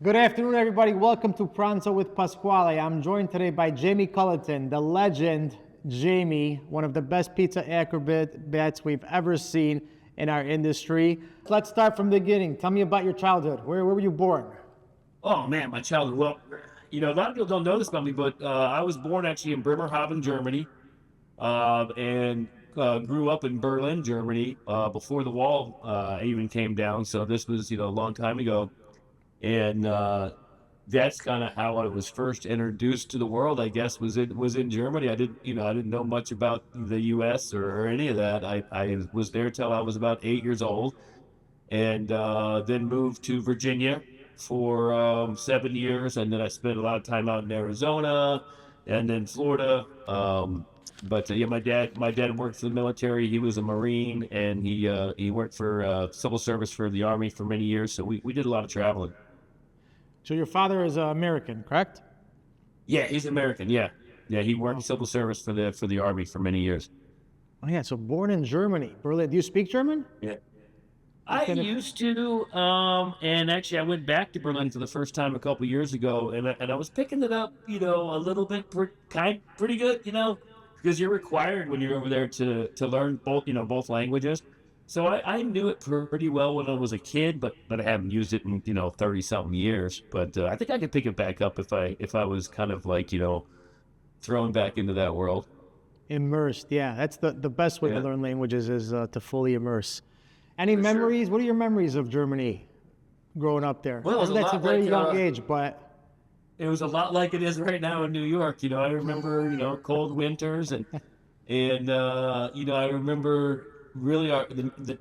Good afternoon, everybody. Welcome to Pranzo with Pasquale. I'm joined today by Jamie Culliton, the legend Jamie, one of the best pizza acrobats we've ever seen in our industry. Let's start from the beginning. Tell me about your childhood. Where were you born? Oh man, my childhood. Well, a lot of people don't know this about me, but I was born actually in Bremerhaven, Germany, and grew up in Berlin, Germany, before the wall even came down. So this was, a long time ago, and that's kind of how I was first introduced to the world. I guess was in Germany. I didn't know much about the U.S. or any of that. I was there till I was about 8 years old, and then moved to Virginia for 7 years, and then I spent a lot of time out in Arizona and then Florida. But yeah, my dad worked for the military. He was a Marine, and he worked for civil service for the Army for many years. So we did a lot of traveling. So your father is American, correct? Yeah, he's American. Yeah, yeah, he worked civil service for the Army for many years. Oh yeah, so born in Germany, Berlin. Do you speak German? Yeah. You I can. used to, and actually, I went back to Berlin for the first time a couple years ago, and I was picking it up, a little bit, pretty good, because you're required when you're over there to learn both languages. So I knew it pretty well when I was a kid, but I haven't used it in 30 something years. But I think I could pick it back up if I was kind of like thrown back into that world. Immersed, yeah. That's the best way to Yeah, learn languages is to fully immerse. Any for sure. memories? What are your memories of Germany growing up there? Well, it I was know a that's a lot very like young age, but it was a lot like it is right now in New York. I remember, cold winters and I remember really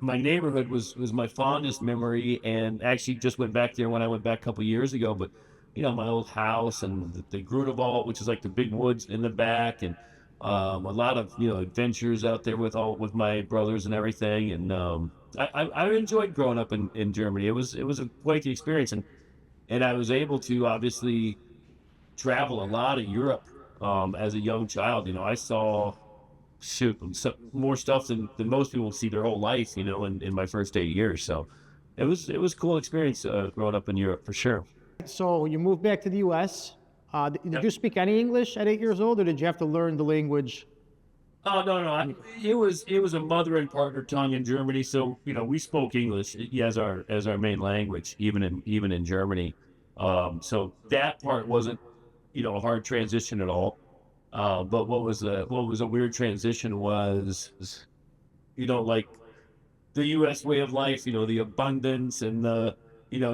my neighborhood was my fondest memory, and actually just went back there when I went back a couple years ago. But my old house and the Grunewald, which is like the big woods in the back, and a lot of adventures out there with my brothers and everything. And I enjoyed growing up in Germany. It was quite the experience, and I was able to obviously travel a lot of Europe as a young child. I saw more stuff than most people see their whole life. In my first 8 years. So it was a cool experience growing up in Europe for sure. so you moved back to the U.S. Did Yep. you speak any English at 8 years old, or did you have to learn the language? Oh no, no, it was a mother and partner tongue in Germany. So we spoke English as our main language, even in Germany. So that part wasn't a hard transition at all. But what was a weird transition was like the U.S. way of life, the abundance and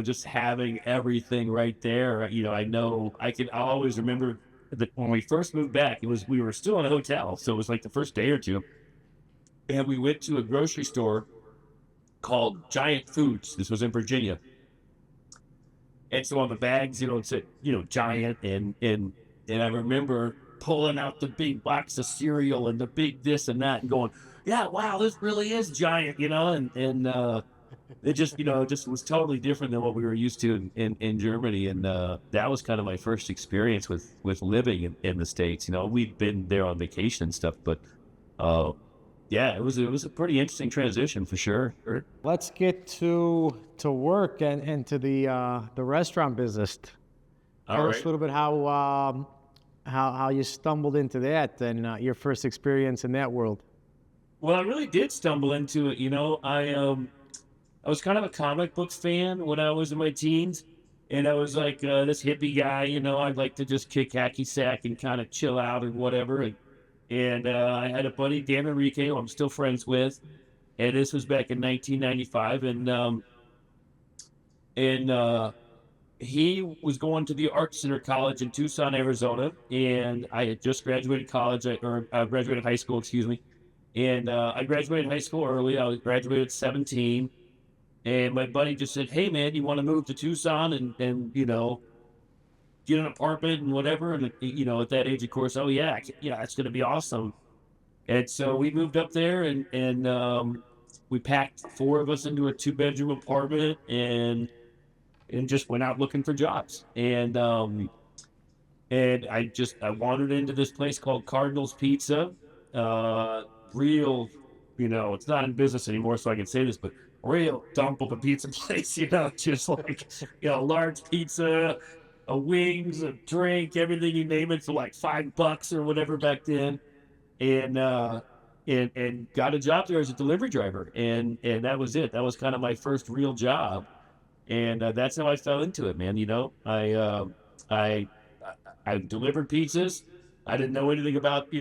just having everything right there. I always remember that when we first moved back, we were still in a hotel. So it was like the first day or two. And we went to a grocery store called Giant Foods. This was in Virginia. And so on the bags, it said, Giant. And I remember pulling out the big box of cereal and the big this and that and going, yeah, wow, this really is Giant, and it just was totally different than what we were used to in Germany. And that was kind of my first experience with living in the States. We'd been there on vacation and stuff, but uh, yeah, it was a pretty interesting transition for sure. Let's get to work and to the restaurant business. All Tell us right. a little bit how you stumbled into that and your first experience in that world. Well, I really did stumble into it. I was kind of a comic book fan when I was in my teens, and I was like this hippie guy. I'd like to just kick hacky sack and kind of chill out and whatever. And I had a buddy, Dan Enrique, who I'm still friends with, and this was back in 1995, and he was going to the Art Center College in Tucson, Arizona, and I had just graduated college, or graduated high school, excuse me. And I graduated high school early. I graduated at 17. And my buddy just said, hey, man, you want to move to Tucson and get an apartment and whatever? And, at that age, of course, oh, yeah, yeah, it's going to be awesome. And so we moved up there and we packed four of us into a two-bedroom apartment and just went out looking for jobs. And I wandered into this place called Cardinal's Pizza. Real it's not in business anymore, so I can say this, but real dump of a pizza place, just like, large pizza, a wings, a drink, everything you name it for like $5 or whatever back then. And, and got a job there as a delivery driver. And that was it. That was kind of my first real job. And that's how I fell into it, man. I, I delivered pizzas. I didn't know anything about,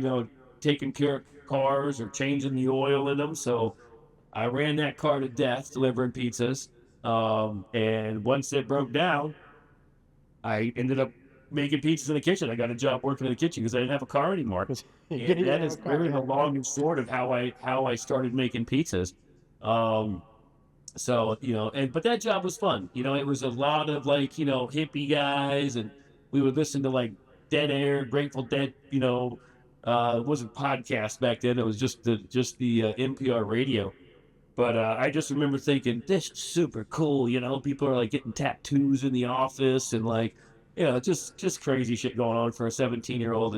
taking care of cars or changing the oil in them. So I ran that car to death delivering pizzas. And once it broke down, I ended up making pizzas in the kitchen. I got a job working in the kitchen because I didn't have a car anymore. And that is really the long and short of how I started making pizzas. So, but that job was fun. It was a lot of like, hippie guys, and we would listen to like Dead Air, Grateful Dead, it wasn't podcast back then. It was just the NPR radio. But I just remember thinking, this is super cool. People are like getting tattoos in the office and like, just crazy shit going on for a 17-year-old.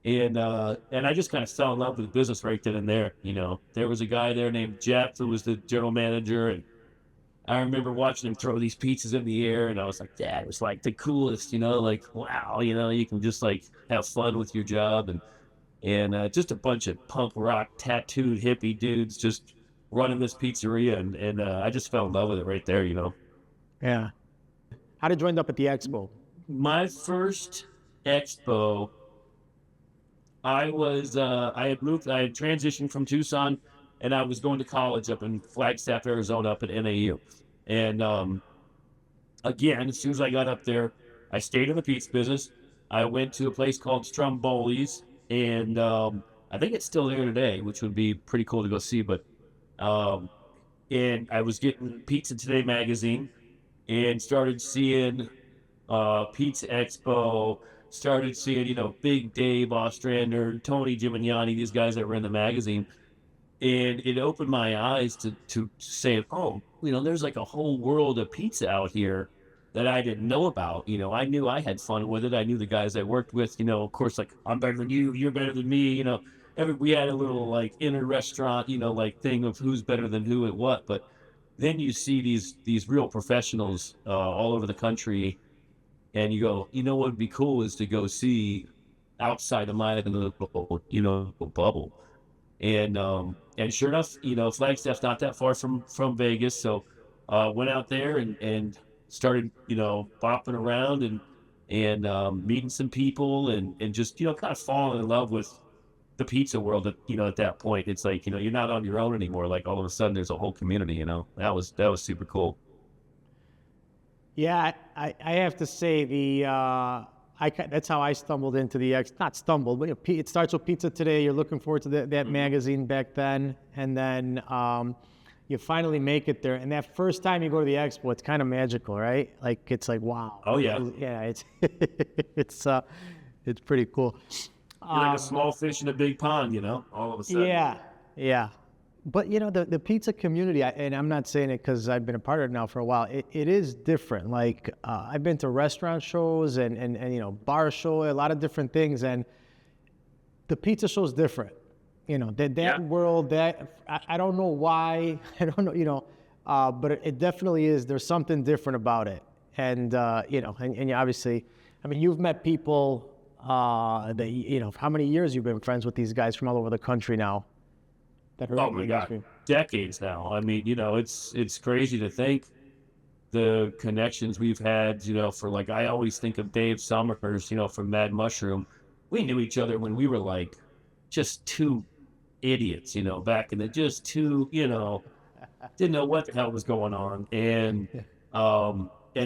And I just kind of fell in love with the business right then and there. There was a guy there named Jeff who was the general manager, and I remember watching him throw these pizzas in the air, and I was like, that was like the coolest, like, wow, you can just like have fun with your job, and just a bunch of punk rock tattooed hippie dudes just running this pizzeria, and I just fell in love with it right there. Yeah. How did you end up at the expo? My first expo, I had transitioned from Tucson, and I was going to college up in Flagstaff, Arizona, up at NAU. And again, as soon as I got up there, I stayed in the pizza business. I went to a place called Stromboli's, and I think it's still there today, which would be pretty cool to go see. But and I was getting Pizza Today magazine, and started seeing Pizza Expo. Started seeing, Big Dave Ostrander, Tony Gimignani, these guys that were in the magazine. And it opened my eyes to say, oh, there's like a whole world of pizza out here that I didn't know about. I knew I had fun with it. I knew the guys I worked with, of course, like, I'm better than you, you're better than me, we had a little like inner restaurant, like thing of who's better than who at what. But then you see these real professionals all over the country, and you go, what would be cool is to go see outside of my little, bubble. And sure enough, Flagstaff's not that far from Vegas. So went out there and started, bopping around and meeting some people and just, kind of falling in love with the pizza world at that point. It's like, you're not on your own anymore. Like all of a sudden there's a whole community, that was super cool. Yeah, I have to say that's how I stumbled into not stumbled, but it starts with Pizza Today. You're looking forward to that magazine back then, and then you finally make it there. And that first time you go to the expo, it's kind of magical, right? Like it's like, wow. Oh yeah. Yeah, it's it's pretty cool. You're like a small fish in a big pond, all of a sudden. Yeah. But the pizza community, and I'm not saying it because I've been a part of it now for a while. It is different. Like I've been to restaurant shows and bar show, a lot of different things, and the pizza show is different. That world. That I don't know why. I don't know. But it definitely is. There's something different about it, and and you obviously, I mean, you've met people. That how many years you've been friends with these guys from all over the country now? Oh my God, decades now. I mean, it's crazy to think the connections we've had, for like, I always think of Dave Summers, from Mad Mushroom. We knew each other when we were like just two idiots, back in the just two, didn't know what the hell was going on. And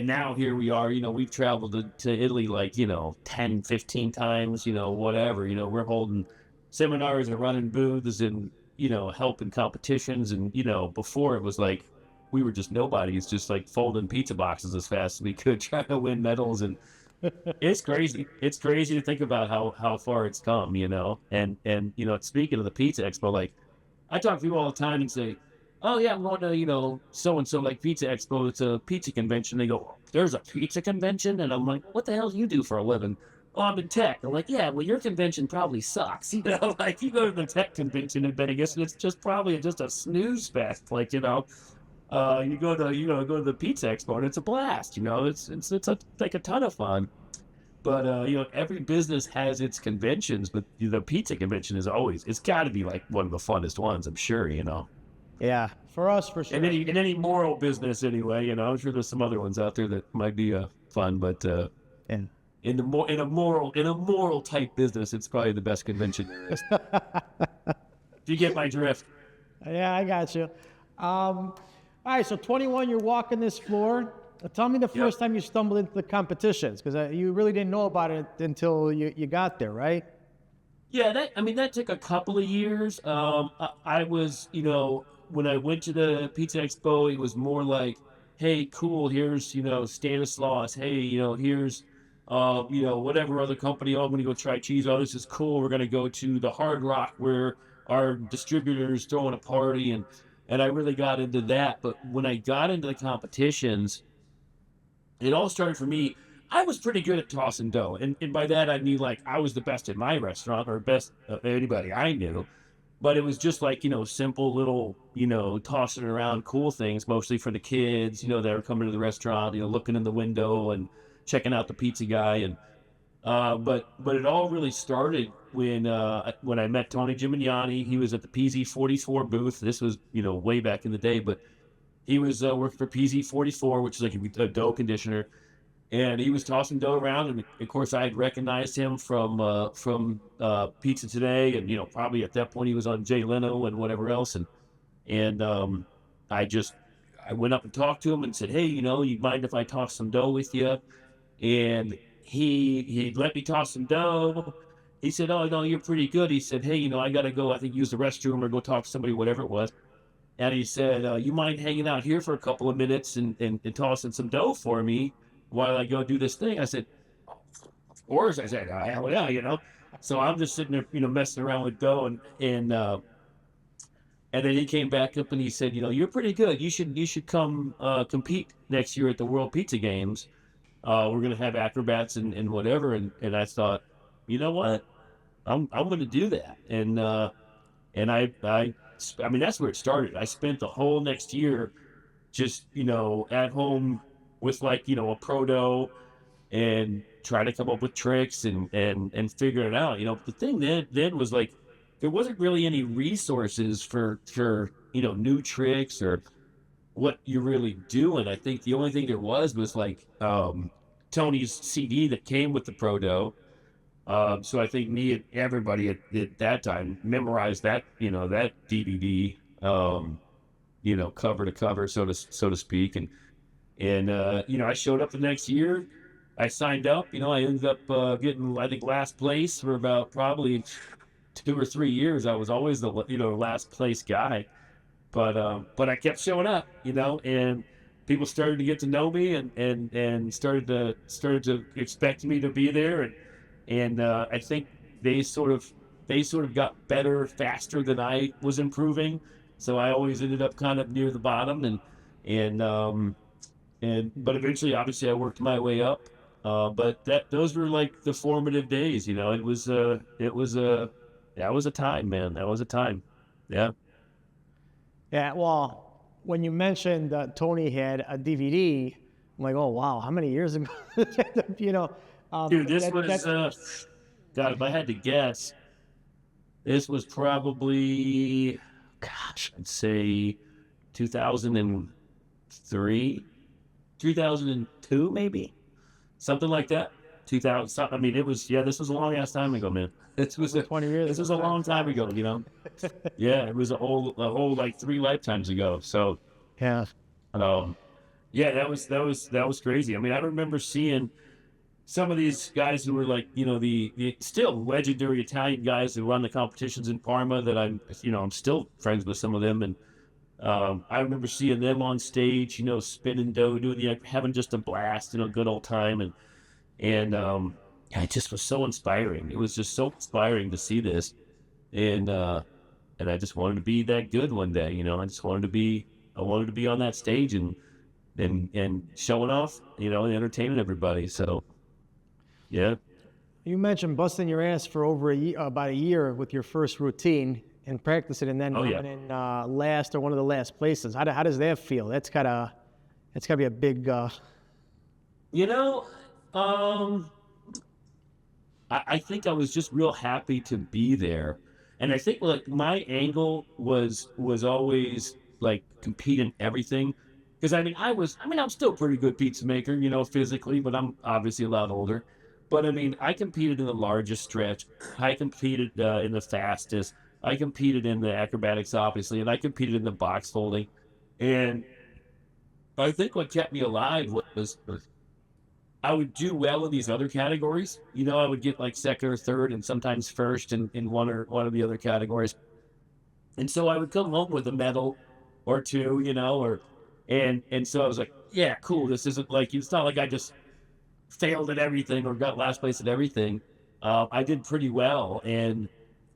now here we are, we've traveled to Italy like, 10, 15 times, whatever, we're holding seminars and running booths and, helping competitions. And, before it was like, we were just nobodies, just like folding pizza boxes as fast as we could, trying to win medals. And it's crazy. It's crazy to think about how far it's come, and, speaking of the Pizza Expo, like I talk to people all the time and say, oh yeah, I'm going to, so-and-so like Pizza Expo. It's a pizza convention. They go, there's a pizza convention? And I'm like, what the hell do you do for a living? oh, I'm in tech. I'm like, yeah, well, your convention probably sucks. Like you go to the tech convention in Vegas, and it's just probably just a snooze fest. Like, go to the pizza expo, and it's a blast. Like a ton of fun. But every business has its conventions, but the pizza convention it's got to be like one of the funnest ones, I'm sure. Yeah, for us, for And sure. any moral business anyway, I'm sure there's some other ones out there that might be fun, but Yeah. in a moral type business, it's probably the best convention there is. Do you get my drift? Yeah, I got you. All right, so 21, you're walking this floor. Tell me the Yep. first time you stumbled into the competitions, because you really didn't know about it until you got there, right? Yeah, that took a couple of years. I was, when I went to the Pizza Expo, it was more like, hey, cool, here's, Stanislaus. Hey, here's, whatever other company. Oh, I'm going to go try cheese. Oh, this is cool. We're going to go to the Hard Rock where our distributor's throwing a party. And I really got into that. But when I got into the competitions, it all started for me. I was pretty good at tossing dough. And by that, I mean, like, I was the best in my restaurant or best of anybody I knew. But it was just like, simple little, tossing around cool things, mostly for the kids, that are coming to the restaurant, looking in the window and checking out the pizza guy. But it all really started when I met Tony Gimignani. He was at the PZ44 booth. This was, way back in the day, but he was working for PZ44, which is like a dough conditioner, and he was tossing dough around. And of course, I had recognized him from Pizza Today, and probably at that point he was on Jay Leno and whatever else. And I I went up and talked to him and said, hey, you mind if I toss some dough with you? And he let me toss some dough. He said, oh no, you're pretty good. He said, hey, I got to go, I think, use the restroom or go talk to somebody, whatever it was. And he said, you mind hanging out here for a couple of minutes and tossing some dough for me while I go do this thing? I said, of course. I said, hell yeah. So I'm just sitting there, messing around with dough. And then he came back up and he said, you're pretty good. You should come compete next year at the World Pizza Games. We're going to have acrobats and whatever. And I thought, you know what? I'm going to do that. And I mean, that's where it started. I spent the whole next year just, at home with like, a pro dough and trying to come up with tricks and figure it out. The thing then was like, there wasn't really any resources for, new tricks or what you're really doing. I think the only thing there was like, Tony's CD that came with the pro dough. So I think me and everybody at that time memorized that, that DVD, cover to cover, so to speak. And I showed up the next year. I signed up. I ended up getting, I think, last place for about probably 2 or 3 years. I was always the last place guy, but I kept showing up. And people started to get to know me and started to expect me to be there. And I think they sort of got better faster than I was improving. So I always ended up kind of near the bottom, but eventually, obviously, I worked my way up. But those were like the formative days. That was a time, man. That was a time. Yeah. Yeah, well, when you mentioned Tony had a DVD, I'm like, oh wow, how many years ago? Dude, this was God, if I had to guess, this was probably, gosh, I'd say 2003, 2002, maybe something like that. 2000. I mean, this was a long ass time ago, man. This was 20 years. This was a long time ago. Yeah, it was a whole like 3 lifetimes ago. So, Yeah. yeah, that was crazy. I mean, I remember seeing some of these guys who were like, the still legendary Italian guys who run the competitions in Parma that I'm still friends with some of them. And I remember seeing them on stage, spinning dough, having just a blast, good old time. Yeah, it just was so inspiring. It was just so inspiring to see this. And I just wanted to be that good one day, I wanted to be on that stage and showing off, and entertaining everybody. So, yeah. You mentioned busting your ass for over about a year with your first routine and practicing, and then Oh yeah. coming in last or one of the last places. How does that feel? That's gotta be a big. You know, um, I think I was just real happy to be there. And I think like my angle was always like compete in everything. Because I'm still a pretty good pizza maker, physically, but I'm obviously a lot older. But I mean, I competed in the largest stretch. I competed in the fastest. I competed in the acrobatics, obviously, and I competed in the box folding. And I think what kept me alive was I would do well in these other categories. I would get like second or third and sometimes first in one of the other categories. And so I would come home with a medal or two, and so I was like, yeah, cool. This isn't like it's not like I just failed at everything or got last place at everything. I did pretty well, and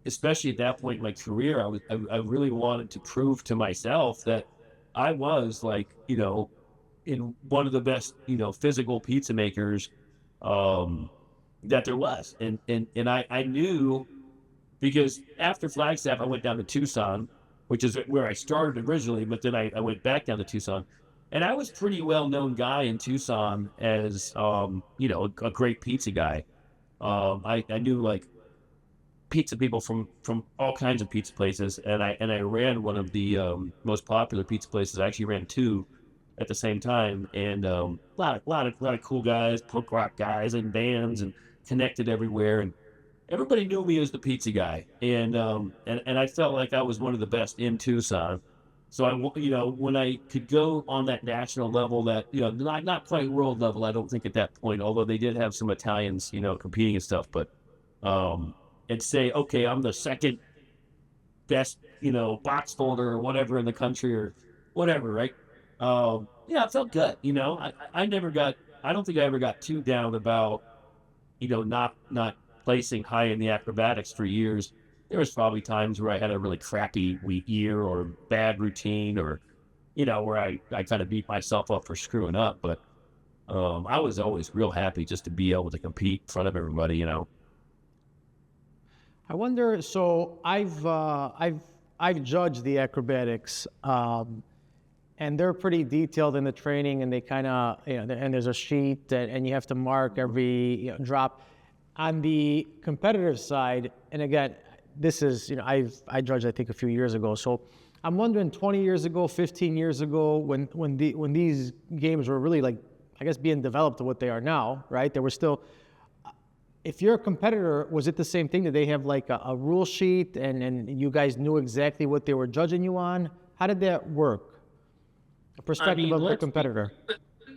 especially at that point in my career, I really wanted to prove to myself that I was like, in one of the best, physical pizza makers um, that there was. And I knew because after Flagstaff, I went down to Tucson, which is where I started originally, but then I went back down to Tucson. And I was pretty well known guy in Tucson as, a great pizza guy. I knew like pizza people from all kinds of pizza places, and I ran one of the most popular pizza places. I actually ran two at the same time, and a lot of cool guys, punk rock guys, and bands, and connected everywhere, and everybody knew me as the pizza guy, and I felt like I was one of the best in Tucson. So when I could go on that national level, that not quite world level, I don't think at that point, although they did have some Italians, competing and stuff, but um, and say, okay, I'm the second best, box folder or whatever in the country or whatever, right? Yeah, it felt good. I never got, I don't think I ever got too down about, not placing high in the acrobatics for years. There was probably times where I had a really crappy week year or bad routine or, where I kind of beat myself up for screwing up. But I was always real happy just to be able to compete in front of everybody. I wonder. So I've judged the acrobatics. And they're pretty detailed in the training, and they kind of, and there's a sheet, and you have to mark every drop. On the competitive side, and again, this is, I judged, I think, a few years ago. So I'm wondering, 20 years ago, 15 years ago, when these games were really like, I guess, being developed to what they are now, right? There were still, if you're a competitor, was it the same thing? Did they have like a rule sheet, and you guys knew exactly what they were judging you on? How did that work? A perspective of the competitor.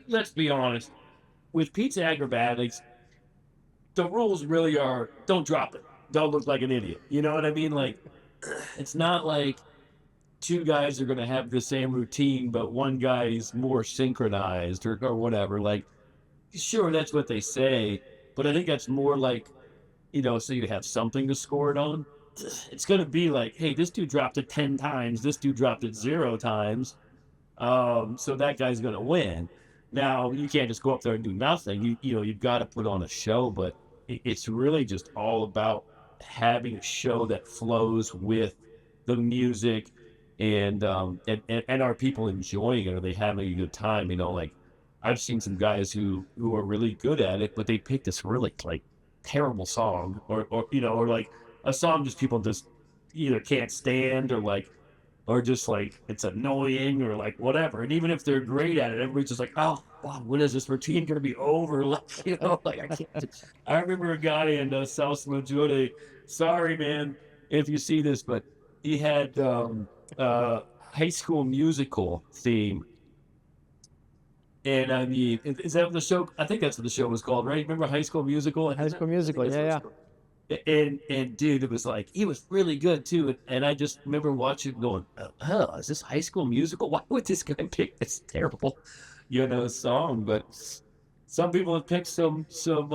Let's be honest. With pizza acrobatics, the rules really are don't drop it. Don't look like an idiot. You know what I mean? Like, it's not like two guys are going to have the same routine, but one guy's more synchronized or whatever. Like, sure, that's what they say, but I think that's more like, so you have something to score it on. It's going to be like, hey, this dude dropped it 10 times. This dude dropped it 0 times. So that guy's going to win. Now, you can't just go up there and do nothing. You've got to put on a show, but it's really just all about having a show that flows with the music and are people enjoying it? Are they having a good time? Like I've seen some guys who are really good at it, but they pick this really like terrible song or like a song just people just either can't stand or just like it's annoying or like whatever. And even if they're great at it, everybody's just like, oh, wow, when is this routine going to be over? Like I can't. I remember a guy in South Majority. Sorry, man, if you see this, but he had High School Musical theme. And I mean, is that what the show? I think that's what the show was called, right? Remember High School Musical? High School Musical, yeah. And dude, it was like he was really good too. And I just remember watching, going, "Oh, is this High School Musical? Why would this guy pick this terrible, song?" But some people have picked some some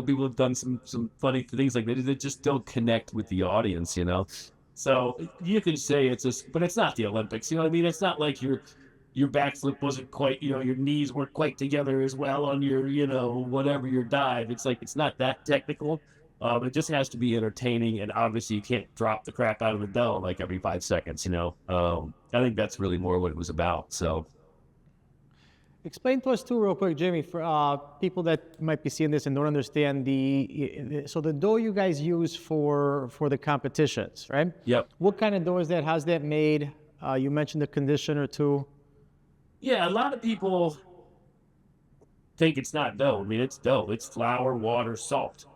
people have done some funny things like that. They just don't connect with the audience. So you can say it's but it's not the Olympics. You know what I mean? It's not like you're your backflip wasn't quite, your knees weren't quite together as well on your, whatever your dive. It's like, it's not that technical. It just has to be entertaining. And obviously you can't drop the crap out of the dough like every 5 seconds, I think that's really more what it was about. So, Explain to us too, real quick, Jimmy, for people that might be seeing this and don't understand so the dough you guys use for the competitions, right? yep. What kind of dough is that? How's that made? You mentioned the conditioner too. Yeah. A lot of people think it's not dough. I mean, it's dough. It's flour, water, salt.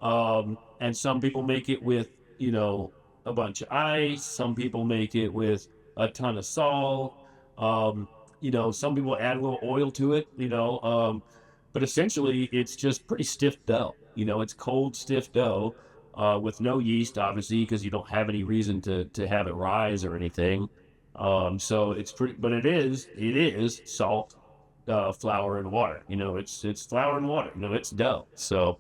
And some people make it with, a bunch of ice. Some people make it with a ton of salt. Um, some people add a little oil to it, but essentially it's just pretty stiff dough. It's cold, stiff dough, with no yeast, obviously, because you don't have any reason to have it rise or anything. So it's pretty, but it is salt, flour and water. It's flour and water. It's dough. So,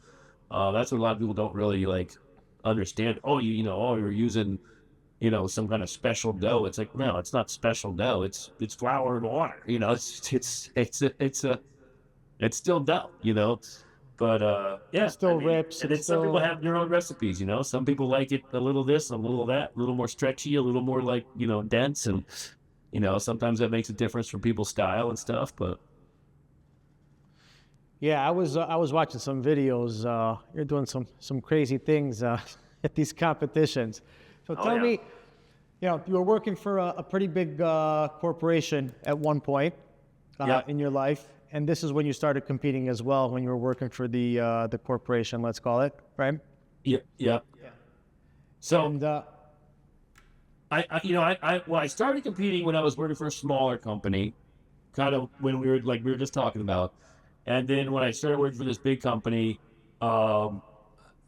that's what a lot of people don't really like understand. Oh, you're using, some kind of special dough. It's like, no, it's not special dough. It's flour and water. It's still dough. But It yeah, still rips. and then It's some people still have their own recipes. Some people like it a little this, a little that, a little more stretchy, a little more like dense, and sometimes that makes a difference for people's style and stuff. But Yeah, I was watching some videos. You're doing some crazy things at these competitions. So oh tell yeah, me, you were working for a pretty big corporation at one point yeah, in your life, and this is when you started competing as well. When you were working for the corporation, let's call it, right? yeah, yeah. So And I started competing when I was working for a smaller company, kind of when we were just talking about, and then when I started working for this big company, um,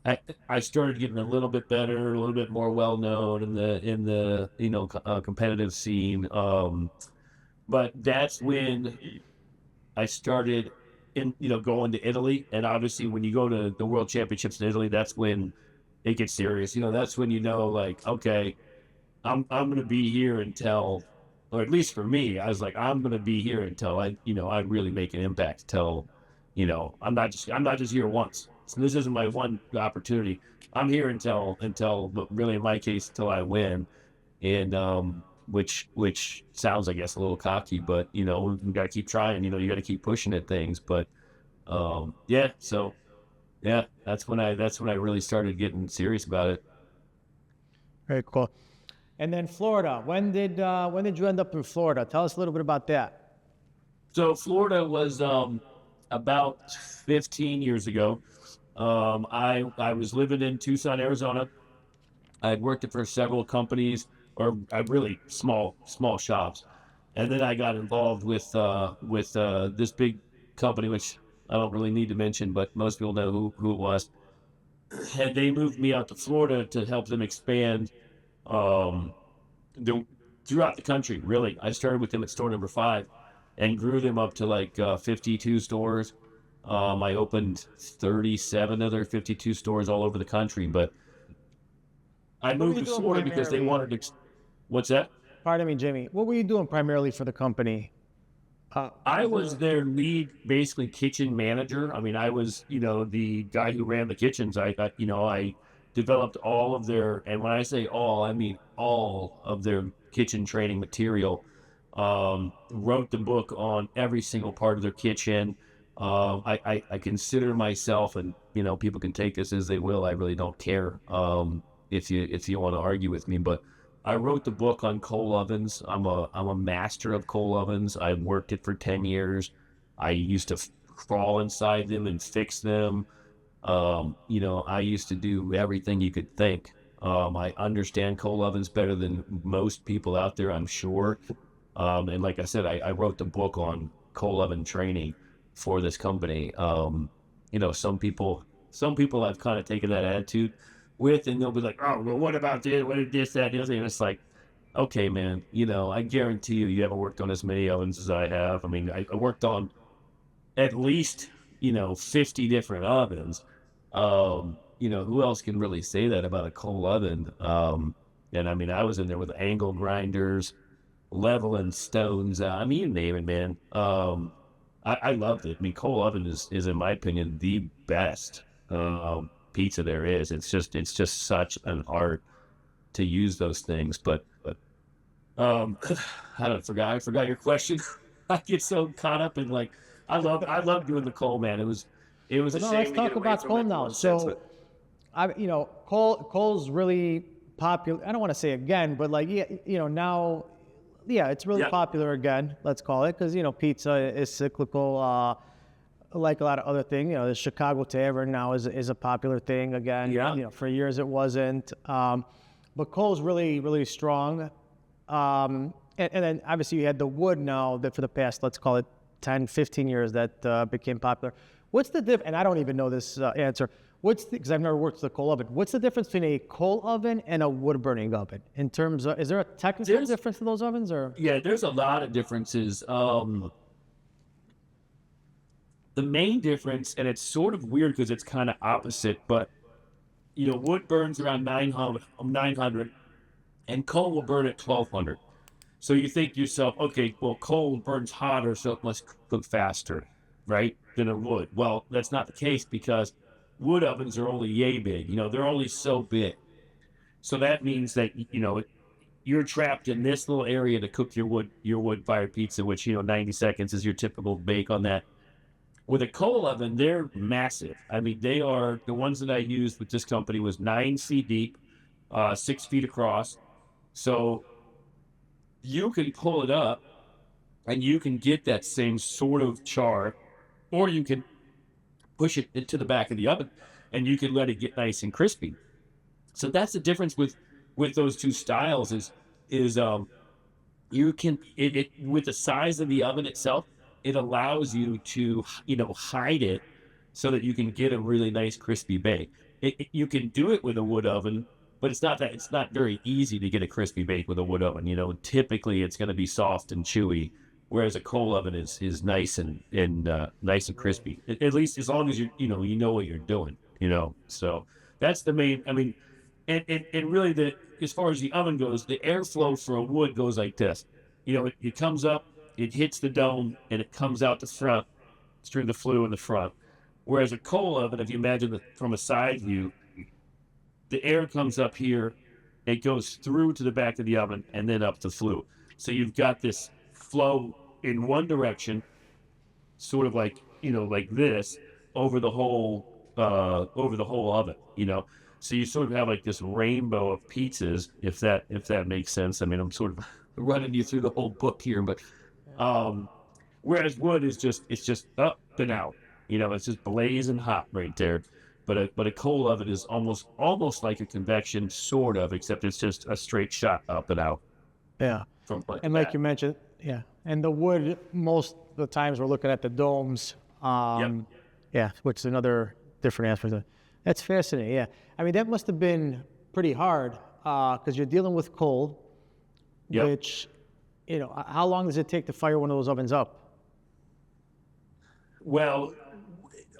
I I started getting a little bit better, a little bit more well known in the competitive scene. But that's when I started going to Italy, and obviously when you go to the World Championships in Italy, that's when it gets serious. That's when like, okay, I'm gonna be here until, or at least for me, I was like, I'm gonna be here until I really make an impact. Till, I'm not just here once. So this isn't my one opportunity. I'm here but really in my case, until I win. And which sounds, I guess, a little cocky, but we gotta keep trying. You gotta keep pushing at things. But yeah, so yeah, that's when I really started getting serious about it. very cool. And then Florida. When did you end up in Florida? Tell us a little bit about that. So Florida was about 15 years ago. I was living in Tucson, Arizona. I had worked for several companies, or really small shops, and then I got involved with this big company, which I don't really need to mention, but most people know who it was. And they moved me out to Florida to help them expand, um, the, throughout the country. Really, I started with them at store number 5, and grew them up to like 52 stores. I opened 37 other 52 stores all over the country, but I What were moved you to doing Florida because they primarily? wanted to. What's that? Pardon me, Jimmy. What were you doing primarily for the company? I was their lead, basically kitchen manager. I mean, I was, the guy who ran the kitchens. I developed all of their, and when I say all, I mean all of their kitchen training material. Wrote the book on every single part of their kitchen. I consider myself, and people can take this as they will. I really don't care. If you want to argue with me, but I wrote the book on coal ovens. I'm a master of coal ovens. I worked it for 10 years. I used to crawl inside them and fix them. I used to do everything you could think. I understand coal ovens better than most people out there, I'm sure. And like I said, I wrote the book on coal oven training for this company. Some people I've kind of taken that attitude with, and they'll be like, "Oh, well, what about this? What is this, that, the other thing?" And it's like, okay, man, I guarantee you haven't worked on as many ovens as I have. I mean, I worked on at least 50 different ovens. Who else can really say that about a coal oven? And I mean, I was in there with angle grinders, leveling stones. I mean, you name it, man. I loved it. I mean, coal oven is in my opinion the best pizza there is. It's just such an art to use those things. But um, I forgot your question. I get so caught up in like I love doing the coal, man. It was a But no, let's shame to get talk away about from coal it now. for since, So, but coal's really popular. I don't want to say again, but like, yeah, now, yeah, it's really yeah, popular again. Let's call it because pizza is cyclical. Like a lot of other things, the Chicago Tavern now is a popular thing again. yeah. For years it wasn't. But coal's really, really strong. And then obviously you had the wood now that for the past, let's call it 10, 15 years that became popular. What's the difference? And I don't even know this answer. Because I've never worked with a coal oven. What's the difference between a coal oven and a wood burning oven? In terms of, is there a technical There's difference to those ovens or? Yeah, there's a lot of differences. The main difference, and it's sort of weird because it's kind of opposite, but wood burns around 900, and coal will burn at 1200. So you think to yourself, okay, well, coal burns hotter, so it must cook faster, right, than a wood. Well, that's not the case because wood ovens are only yay big. They're only so big. So that means that you're trapped in this little area to cook your wood fired pizza, which 90 seconds is your typical bake on that. With a coal oven, they're massive. I mean, they are the ones that I used with this company was 9 feet deep, 6 feet across. So you can pull it up and you can get that same sort of char, or you can push it into the back of the oven and you can let it get nice and crispy. So that's the difference with those two styles is you can it with the size of the oven itself, it allows you to hide it so that you can get a really nice crispy bake. You can do it with a wood oven, but it's not very easy to get a crispy bake with a wood oven. Typically it's going to be soft and chewy, whereas a coal oven is nice and nice and crispy. At least as long as you know what you're doing. So that's the main. I mean, and really as far as the oven goes, the airflow for a wood goes like this. It comes up, it hits the dome, and it comes out the front through the flue in the front. Whereas a coal oven, if you imagine from a side view, the air comes up here, it goes through to the back of the oven, and then up the flue. So you've got this flow in one direction, sort of like this, over the whole oven. So you sort of have like this rainbow of pizzas, if that makes sense. I mean, I'm sort of running you through the whole book here, but um whereas wood is just up and out. It's just blazing hot right there. But a coal oven is almost like a convection, sort of, except it's just a straight shot up and out Yeah. from front to And like back. you mentioned, yeah. And the wood, most of the times we're looking at the domes. Yep. Yeah, which is another different aspect of it. That's fascinating. Yeah. I mean, that must have been pretty hard because you're dealing with coal, Yep. which, how long does it take to fire one of those ovens up? Well,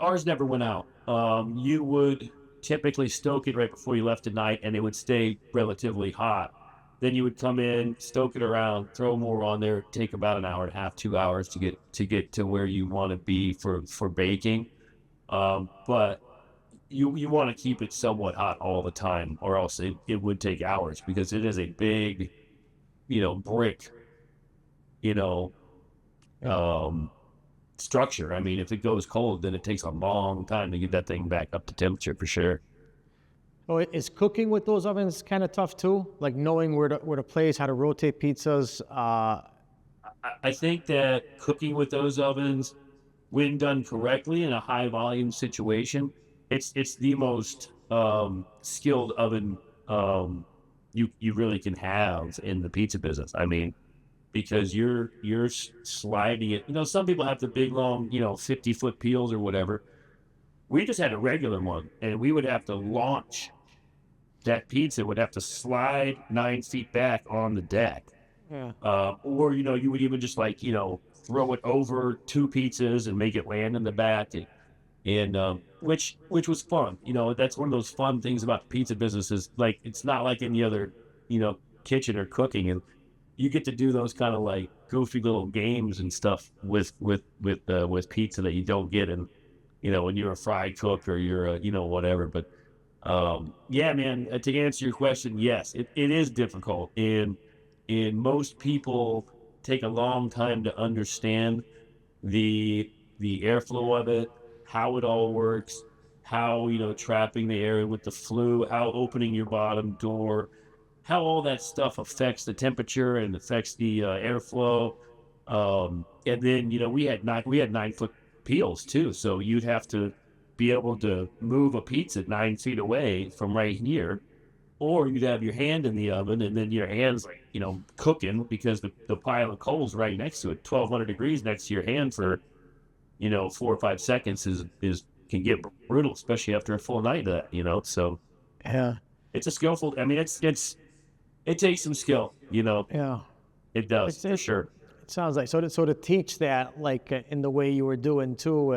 ours never went out. You would typically stoke it right before you left at night, and it would stay relatively hot. Then you would come in, stoke it around, throw more on there, take about an hour and a half, 2 hours to get to where you want to be for baking. But you want to keep it somewhat hot all the time, or else it would take hours because it is a big, brick, you know, Yeah. structure. I mean, if it goes cold, then it takes a long time to get that thing back up to temperature for sure. Oh, is cooking with those ovens kind of tough too? Like knowing where to place, how to rotate pizzas. I think that cooking with those ovens, when done correctly in a high volume situation, it's the most skilled oven you really can have in the pizza business. I mean, because you're sliding it. Some people have the big long 50-foot peels or whatever. We just had a regular one, and we would have to launch that pizza. Would have to slide 9 feet back on the deck. Yeah. Or you would even just throw it over two pizzas and make it land in the back, and which was fun. That's one of those fun things about the pizza business is like it's not like any other kitchen or cooking, and you get to do those kind of like goofy little games and stuff with pizza that you don't get in, when you're a fry cook or you're a, whatever. But yeah, man, to answer your question, yes, it is difficult. And most people take a long time to understand the airflow of it, how it all works, how, trapping the air with the flue, how opening your bottom door, how all that stuff affects the temperature and affects the airflow. And then, we had 9 foot peels too. So you'd have to be able to move a pizza 9 feet away from right here, or you'd have your hand in the oven and then your hand's like, cooking because the pile of coals right next to it, 1200 degrees next to your hand for, 4 or 5 seconds is can get brutal, especially after a full night of that. So Yeah. it's a skillful, I mean, it takes some skill, Yeah. it does It's, for it, sure. it sounds like so to teach that like in the way you were doing too,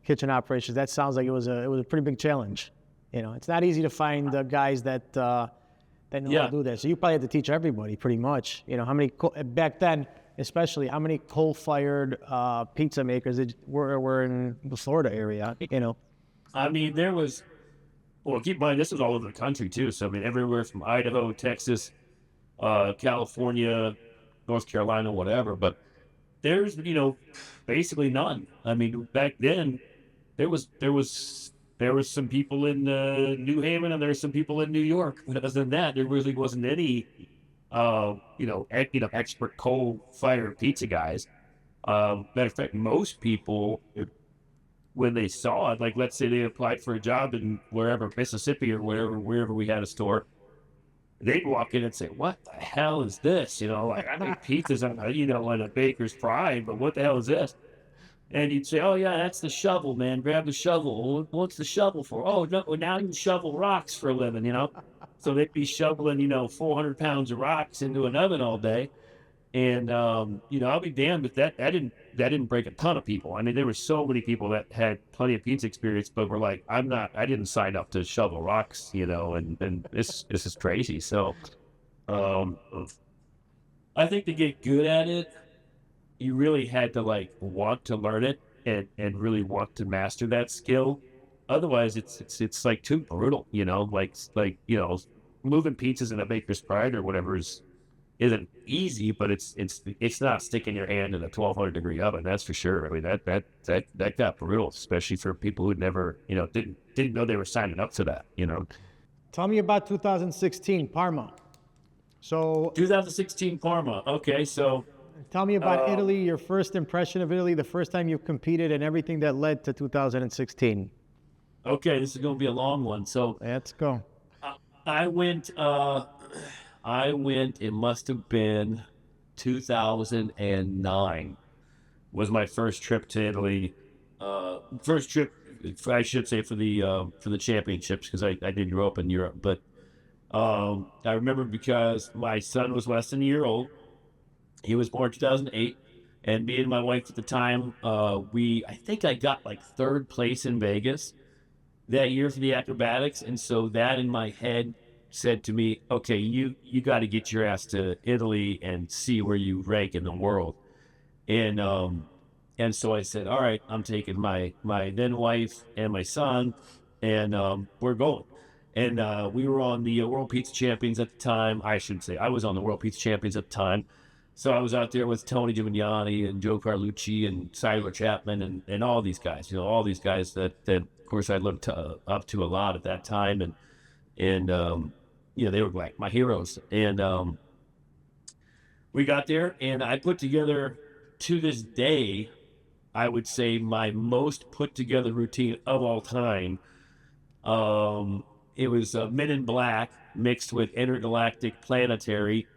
kitchen operations. That sounds like it was a pretty big challenge. It's not easy to find guys that know how Yeah. to do that. So you probably had to teach everybody pretty much. How many back then, especially how many coal-fired pizza makers were in the Florida area. I mean, well, keep in mind, this is all over the country too. So, I mean, everywhere from Idaho, Texas, California, North Carolina, whatever. But there's, basically none. I mean, back then there was some people in New Haven and there's some people in New York. But other than that, there really wasn't any, expert coal-fired pizza guys. Matter of fact, most people, when they saw it, like let's say they applied for a job in wherever, Mississippi or wherever we had a store, they'd walk in and say, "What the hell is this?" Like I make pizzas on on a baker's pride, but what the hell is this? And you'd say, "Oh yeah, that's the shovel, man. Grab the shovel." "Well, what's the shovel for?" "Oh no, well, now you shovel rocks for a living." So they'd be shoveling 400 pounds of rocks into an oven all day. And I'll be damned if that didn't break a ton of people. I mean, there were so many people that had plenty of pizza experience, but were like, I didn't sign up to shovel rocks, and this is crazy. So um, I think to get good at it, you really had to like want to learn it and really want to master that skill. Otherwise, it's like too brutal, moving pizzas in a baker's pride or whatever isn't easy, but it's not sticking your hand in a 1200-degree oven. That's for sure. I mean, that got brutal, especially for people who never, didn't know they were signing up for that. Tell me about 2016 Parma. So 2016 Parma. Okay, so tell me about um, Italy, your first impression of Italy, the first time you competed, and everything that led to 2016. okay, this is going to be a long one. So Let's go. uh, I went. I went. It must have been 2009 was my first trip to Italy. First trip, I should say, for the championships because I did grow up in Europe. But I remember because my son was less than a year old. He was born 2008, and me and my wife at the time, I think I got like third place in Vegas that year for the acrobatics, and so that in my head said to me, okay, you got to get your ass to Italy and see where you rank in the world. And so I said, all right, I'm taking my then wife and my son, and we're going. And we were on the World Pizza Champions at the time. I should say I was on the World Pizza Champions at the time. So I was out there with Tony Gimignani and Joe Carlucci and Siler Chapman and all these guys. All these guys that of course I looked up to a lot at that time, and they were like my heroes. And we got there, and I put together, to this day, I would say my most put together routine of all time. It was Men in Black mixed with Intergalactic Planetary,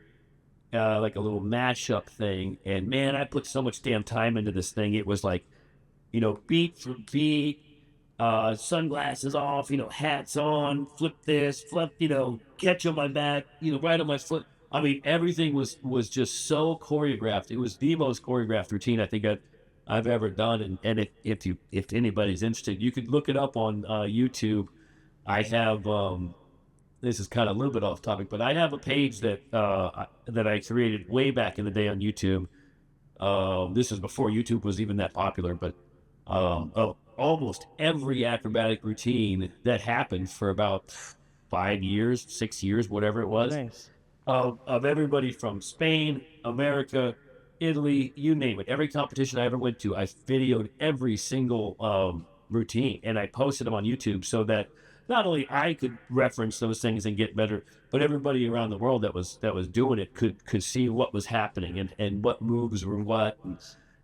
like a little mashup thing. And man, I put so much damn time into this thing. It was like, beat for beat, sunglasses off, hats on, flip this, flip, catch on my back, right on my foot. I mean, everything was just so choreographed. It was the most choreographed routine I think I've ever done. And if anybody's interested, you could look it up on YouTube. I have this is kind of a little bit off topic, but I have a page that that I created way back in the day on YouTube. This is before YouTube was even that popular, but of almost every acrobatic routine that happened for about 5 years, 6 years, whatever it was, Nice. of everybody from Spain, America, Italy, you name it. Every competition I ever went to, I videoed every single routine, and I posted them on YouTube so that not only I could reference those things and get better, but everybody around the world that was doing it could see what was happening and what moves were what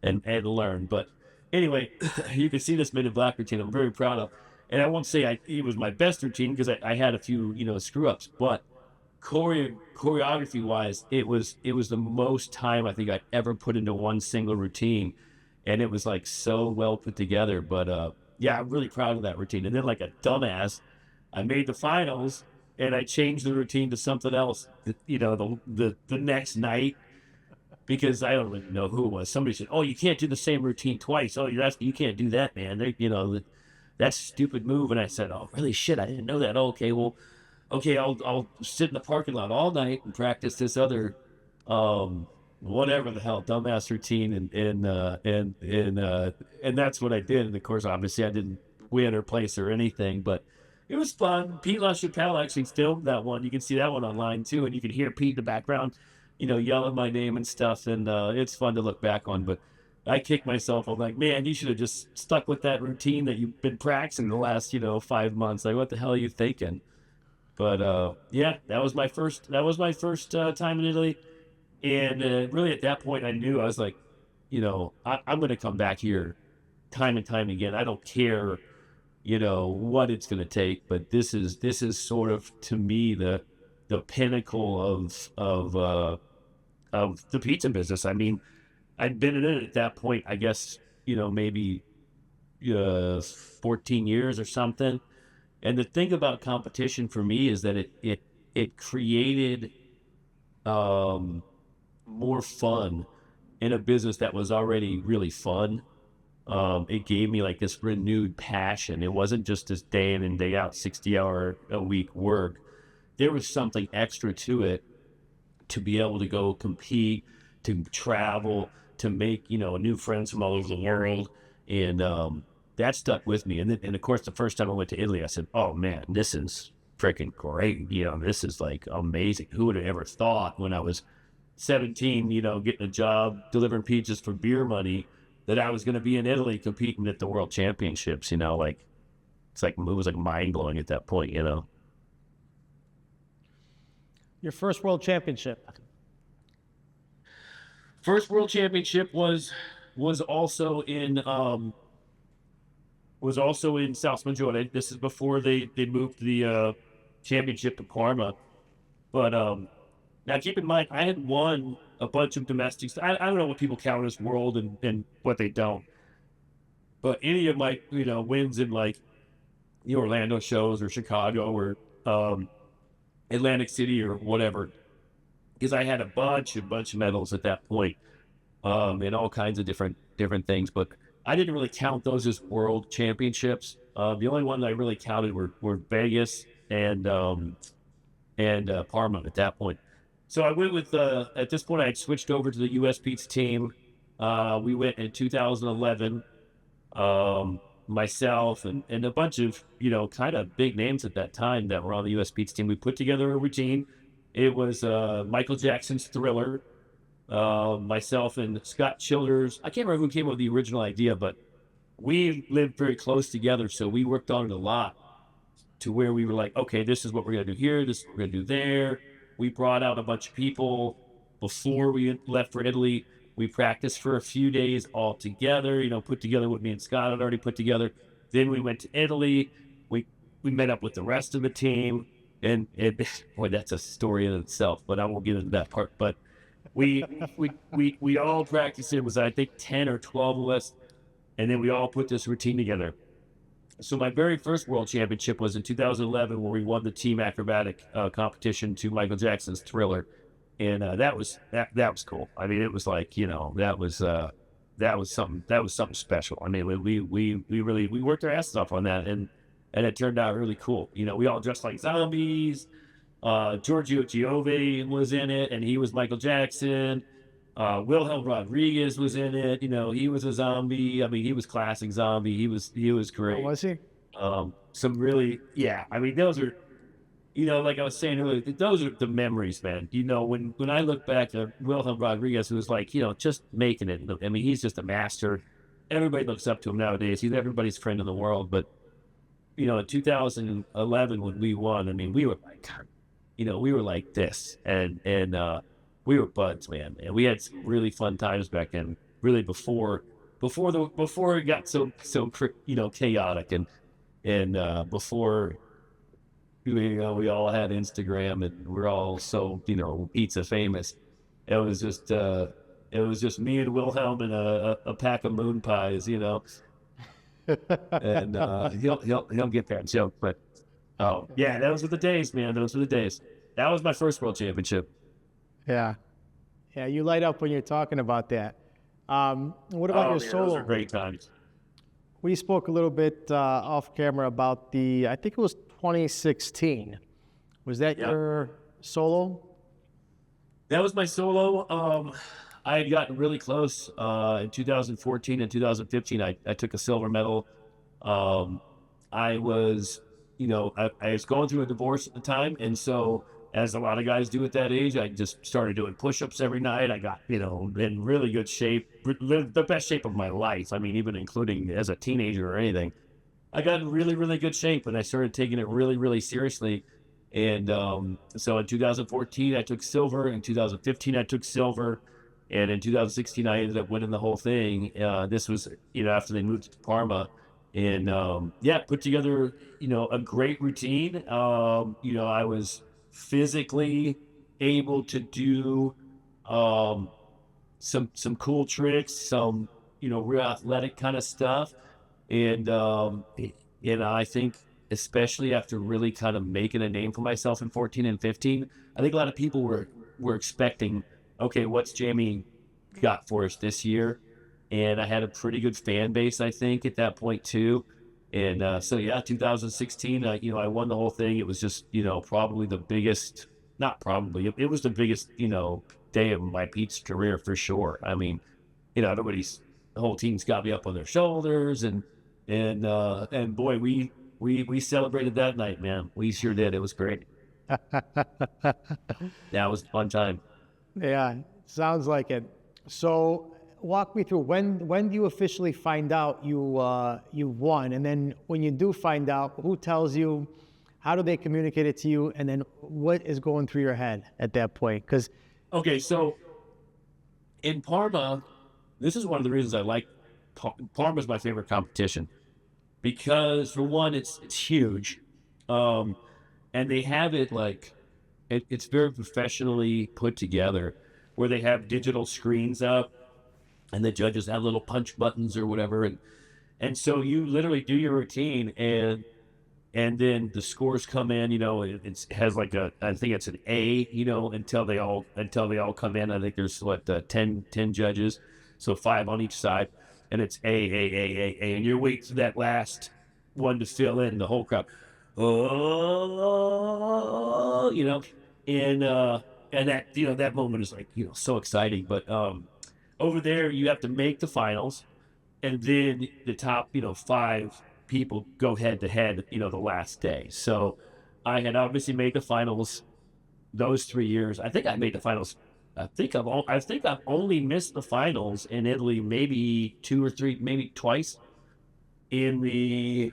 and learn. But anyway, you can see this Men in Black routine. I'm very proud of, and I won't say it was my best routine because I had a few screw ups, but choreography wise, it was the most time I think I ever put into one single routine, and it was like so well put together. But yeah, I'm really proud of that routine. And then like a dumbass, I made the finals and I changed the routine to something else. The next night, because I don't really know who it was. Somebody said, "Oh, you can't do the same routine twice. Oh, you can't do that, man. That's a stupid move." And I said, "Oh, really? Shit, I didn't know that. Oh, okay, well, okay, I'll sit in the parking lot all night and practice this other whatever the hell dumbass routine and that's what I did. And of course, obviously, I didn't win or place or anything, but it was fun. Pete LaChapelle actually filmed that one. You can see that one online too, and you can hear Pete in the background, yelling my name and stuff. And it's fun to look back on. But I kick myself. I'm like, man, you should have just stuck with that routine that you've been practicing the last 5 months. Like, what the hell are you thinking? But yeah, that was my first. That was my first time in Italy, and really at that point, I knew I was like, I'm going to come back here time and time again. I don't care, what it's going to take, but this is sort of to me the pinnacle of the pizza business. I mean, I'd been in it at that point. I guess maybe 14 years or something. And the thing about competition for me is that it created more fun in a business that was already really fun. It gave me like this renewed passion. It wasn't just this day in and day out 60-hour a week work. There was something extra to it to be able to go compete, to travel, to make new friends from all over the world, and that stuck with me. And of course, the first time I went to Italy, I said, "Oh man, this is freaking great! This is like amazing. Who would have ever thought when I was 17, getting a job delivering pizzas for beer money, that I was going to be in Italy competing at the World Championships? Like it was like mind blowing at that point. Your first world championship. First World Championship was also in South Maggiore. This is before they moved the championship to Parma. But now keep in mind, I had won a bunch of domestics. I don't know what people count as world and what they don't. But any of my wins in like the Orlando shows or Chicago or Atlantic City or whatever, because I had a bunch of medals at that point, in all kinds of different things. But I didn't really count those as world championships. The only one that I really counted were Vegas and Parma at that point. So I went with at this point I had switched over to the U.S. Pizza team. We went in 2011. Myself and a bunch of kind of big names at that time that were on the U.S. Pizza team. We put together a routine. It was Michael Jackson's Thriller. Myself and Scott Childers. I can't remember who came up with the original idea, but we lived very close together, so we worked on it a lot to where we were like, okay, this is what we're going to do here. This is what we're going to do there. We brought out a bunch of people before we left for Italy. We practiced for a few days all together, put together what me and Scott had already put together. Then we went to Italy. We met up with the rest of the team. And boy, that's a story in itself, but I won't get into that part. But we all practiced. It was, I think, 10 or 12 of us. And then we all put this routine together. So my very first world championship was in 2011, where we won the team acrobatic competition to Michael Jackson's Thriller. And that was cool. I mean, it was like, that was something special. I mean, we worked our asses off on that, and it turned out really cool. We all dressed like zombies. Giorgio Giove was in it, and he was Michael Jackson. Wilhelm Rodriguez was in it. You know, he was a zombie. I mean, he was classic zombie. He was Oh, great. was he? Some really, yeah. I mean, those are, you know, like I was saying earlier, those are the memories, man. You know, when I look back at Wilhelm Rodriguez, who was like, you know, just making it. I mean, he's just a master. Everybody looks up to him nowadays. He's everybody's friend in the world. But you know, in 2011 when we won, I mean, we were like, you know, we were like this, and we were buds, man, and we had some really fun times back then. Really before it got you know, chaotic, and before we all had Instagram and we're all so, you know, pizza famous. It was just it was just me and Wilhelm and a pack of moon pies, you know, and he'll get that joke, but oh yeah, those were the days, man. Those were the days. That was my first world championship. Yeah. Yeah, you light up when you're talking about that. What about Oh your man, those are solo? great times. We spoke a little bit off camera about I think it was 2016. Was that Yeah, your solo? that was my solo. I had gotten really close in 2014 and 2015. I took a silver medal. Um, I was, you know, I was going through a divorce at the time, and so as a lot of guys do at that age, I just started doing push-ups every night. I got, you know, in really good shape, the best shape of my life. I mean, even including as a teenager or anything. I got in really, really good shape, and I started taking it really, really seriously. And so in 2014, I took silver. In 2015, I took silver. And in 2016, I ended up winning the whole thing. This was, you know, after they moved to Parma. And yeah, put together, you know, a great routine. You know, I was physically able to do um, some cool tricks, some, you know, real athletic kind of stuff. And I think especially after really kind of making a name for myself in 14 and 15, I think a lot of people were expecting, okay, what's Jamie got for us this year? And I had a pretty good fan base, I think, at that point too. And so yeah, 2016, you know, I won the whole thing. It was just, you know, probably the biggest, not probably, it was the biggest, you know, day of my pizza career for sure. I mean, you know, the whole team's got me up on their shoulders, and boy, we celebrated that night, man. We sure did. It was great. That was a fun time. Yeah, sounds like it. So walk me through when do you officially find out you won, and then when you do find out, who tells you? How do they communicate it to you? And then what is going through your head at that point? Because Okay, so in Parma, this is one of the reasons I like Parma's my favorite competition because for one, it's huge, um, and they have it like it's very professionally put together, where they have digital screens up and the judges have little punch buttons or whatever, and so you literally do your routine, and then the scores come in. You know, it has like I think it's an A. You know, until they all come in. I think there's what 10 judges, so 5 on each side, and it's A, and you're waiting for that last one to fill in. The whole crowd, oh, you know, and that, you know, that moment is like, you know, so exciting. But over there, you have to make the finals, and then the top, you know, 5 people go head to head, you know, the last day. So I had obviously made the finals those 3 years. I think I made the finals. I think I've only missed the finals in Italy maybe 2 or 3, maybe twice in the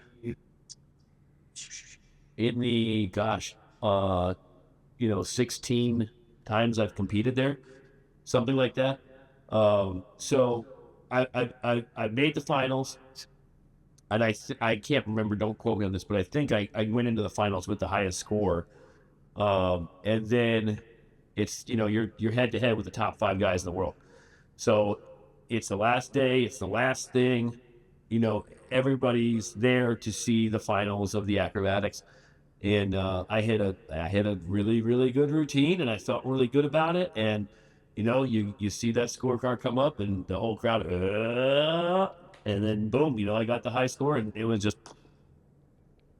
gosh, you know, 16 times I've competed there, something like that. So I made the finals, and I can't remember. Don't quote me on this, but I think I went into the finals with the highest score. And then it's, you know, you're head to head with the top 5 guys in the world. So it's the last day. It's the last thing. You know, everybody's there to see the finals of the acrobatics. And I had a really, really good routine, and I felt really good about it. And you know, you see that scorecard come up, and the whole crowd, and then boom, you know, I got the high score, and it was just,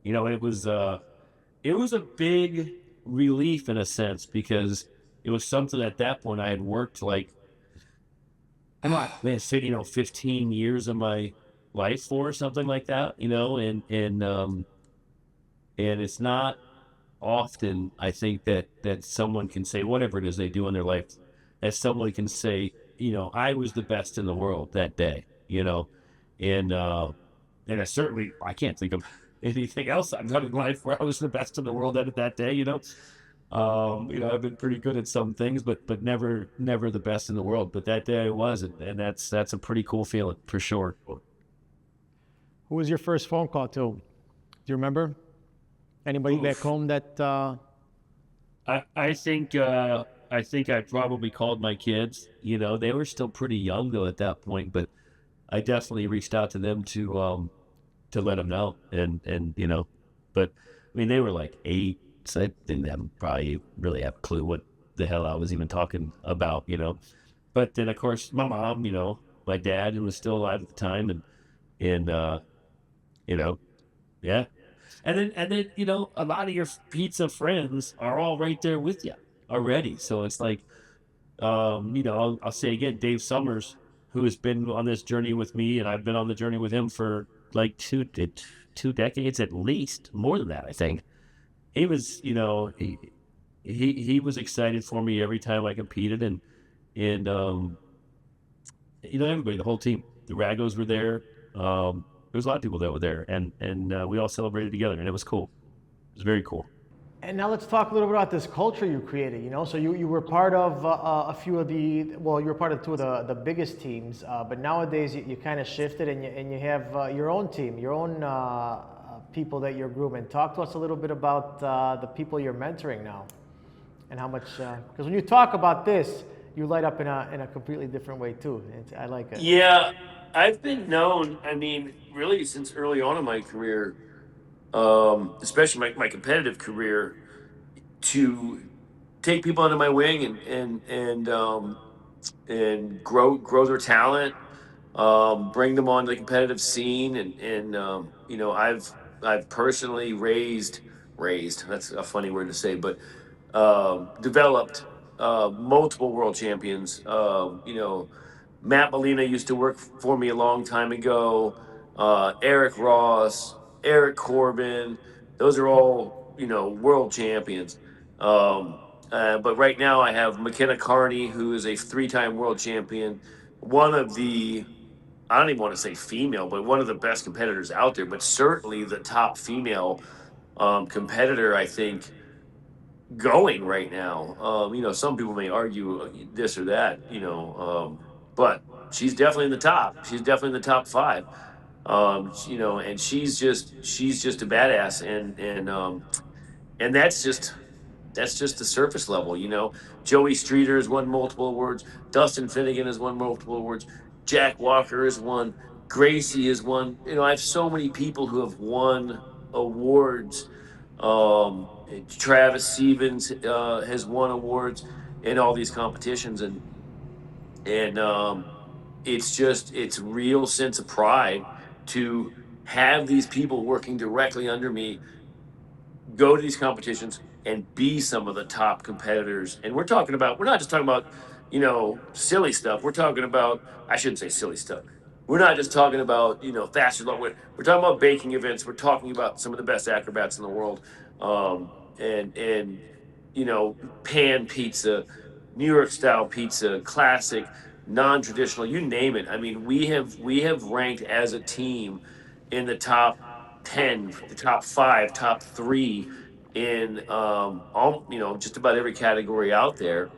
you know, it was a big relief in a sense because it was something at that point I had worked like I'm not man, say, 15 years of my life for something like that, and it's not often I think that someone can say whatever it is they do in their life, that someone can say, I was the best in the world that day, and and I can't think of anything else I've done in life where I was the best in the world at that day, I've been pretty good at some things, but never the best in the world. But that day I was, and that's a pretty cool feeling for sure. Who was your first phone call to? Do you remember? Anybody back Oof. home that? I think I probably called my kids. They were still pretty young though at that point, but I definitely reached out to them to let them know, and but I mean they were like 8, so I didn't probably really have a clue what the hell I was even talking about. But then of course my mom, my dad who was still alive at the time, and you know yeah, and then a lot of your pizza friends are all right there with you already, so it's like I'll say again, Dave Summers, who has been on this journey with me, and I've been on the journey with him for like two decades at least, more than that, I think. He was, he was excited for me every time I competed, and everybody, the whole team, the Ragos were there. There was a lot of people that were there, and we all celebrated together, and it was cool. It was very cool. And now let's talk a little bit about this culture you created. So you were part of a few of you were part of two of the biggest teams, but nowadays you kind of shifted and you have your own team, your own people that you're grooming. Talk to us a little bit about the people you're mentoring now, and how much because when you talk about this, you light up in a completely different way too. I like it. Yeah, I've been known, I mean, really since early on in my career, especially my competitive career, to take people under my wing and grow their talent, bring them onto the competitive scene, and I've personally raised, that's a funny word to say, but developed multiple world champions. Matt Molina used to work for me a long time ago. Eric Ross, Eric Corbin, those are all world champions. But right now I have McKenna Carney, who is a three-time world champion, one of the I don't even want to say female, but one of the best competitors out there, but certainly the top female competitor, I think, going right now. Some people may argue this or that, but she's definitely in the top. She's definitely in the top five. And she's just a badass, and that's just the surface level. Joey Streeter has won multiple awards. Dustin Finnegan has won multiple awards. Jack Walker has won. Gracie has won. I have so many people who have won awards. Travis Stevens has won awards in all these competitions, and it's real sense of pride to have these people working directly under me go to these competitions and be some of the top competitors. And we're not just talking about, silly stuff. We're talking about, I shouldn't say silly stuff. We're not just talking about, fastest long. We're talking about baking events. We're talking about some of the best acrobats in the world. And pan pizza, New York style pizza, classic, non-traditional, you name it. I mean, we have ranked as a team in the top 10, the top 5, top 3 in all just about every category out there.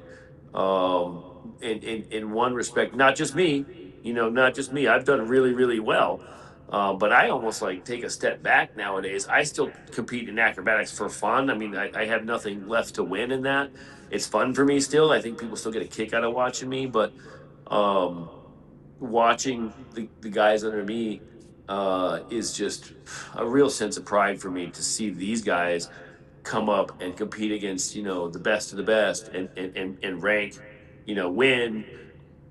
Um, in one respect, not just me, not just me. I've done really really well, but I almost like take a step back nowadays. I still compete in acrobatics for fun. I mean, I have nothing left to win in that. It's fun for me still. I think people still get a kick out of watching me, but um, watching the guys under me is just a real sense of pride for me to see these guys come up and compete against the best of the best and rank, win,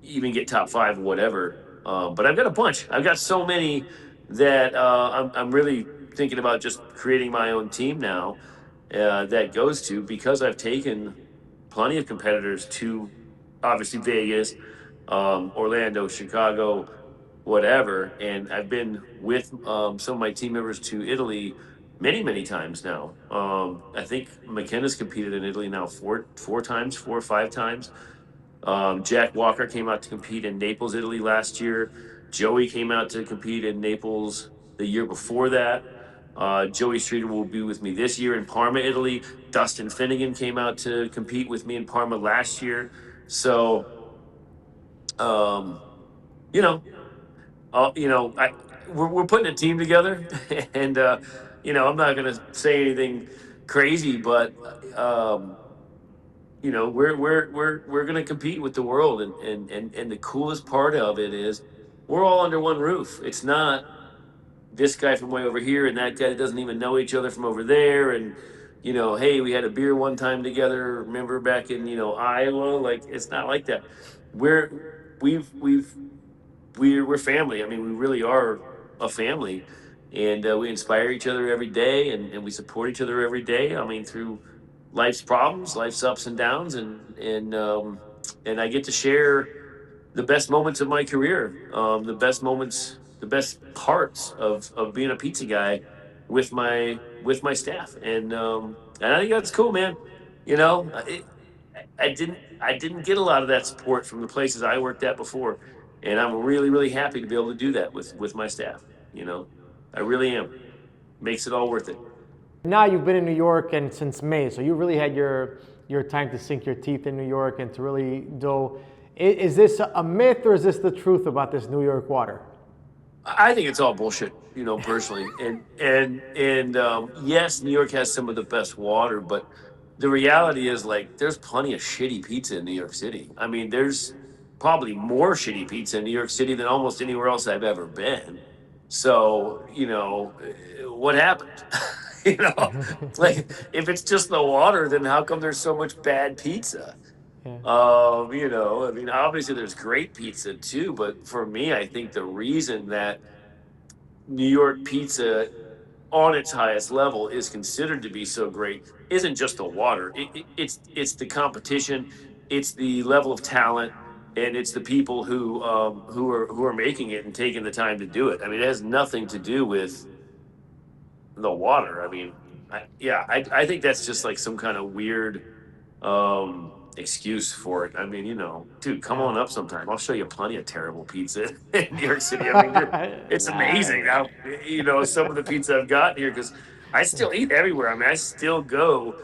even get top 5 or whatever. But I've got a bunch. I've got so many that I'm really thinking about just creating my own team now that goes to, because I've taken plenty of competitors to obviously Vegas, Orlando, Chicago, whatever. And I've been with some of my team members to Italy many, many times now. I think McKenna's competed in Italy now four times, 4 or 5 times. Jack Walker came out to compete in Naples, Italy last year. Joey came out to compete in Naples the year before that. Joey Streeter will be with me this year in Parma, Italy. Dustin Finnegan came out to compete with me in Parma last year. So, um, you know, we're putting a team together, and I'm not gonna say anything crazy, but we're gonna compete with the world, and the coolest part of it is we're all under one roof. It's not this guy from way over here and that guy that doesn't even know each other from over there, and hey, we had a beer one time together. Remember back in Iowa? Like, it's not like that. We're we've we've we're family. I mean, we really are a family, and we inspire each other every day, and we support each other every day. I mean, through life's problems, life's ups and downs, and I get to share the best moments of my career, the best moments, the best parts of being a pizza guy with my staff, and I think that's cool, man. You know, it, I didn't get a lot of that support from the places I worked at before, and I'm really really happy to be able to do that with my staff. I really am. Makes it all worth it. Now you've been in New York and since May, so you really had your time to sink your teeth in New York and to really do. Is this a myth or is this the truth about this New York water? I think it's all bullshit, personally. And yes, New York has some of the best water, but the reality is, like, there's plenty of shitty pizza in New York City. I mean, there's probably more shitty pizza in New York City than almost anywhere else I've ever been. So, what happened? Like, if it's just the water, then how come there's so much bad pizza? Yeah. I mean, obviously there's great pizza too, but for me, I think the reason that New York pizza on its highest level is considered to be so great isn't just the water. It's the competition, it's the level of talent, and it's the people who are making it and taking the time to do it. I mean, it has nothing to do with the water. I mean, I think that's just like some kind of weird excuse for it. I mean, dude, come Yeah. on up sometime. I'll show you plenty of terrible pizza in New York City. I mean, it's amazing how some of the pizza I've gotten here, because I still eat everywhere. I mean, I still go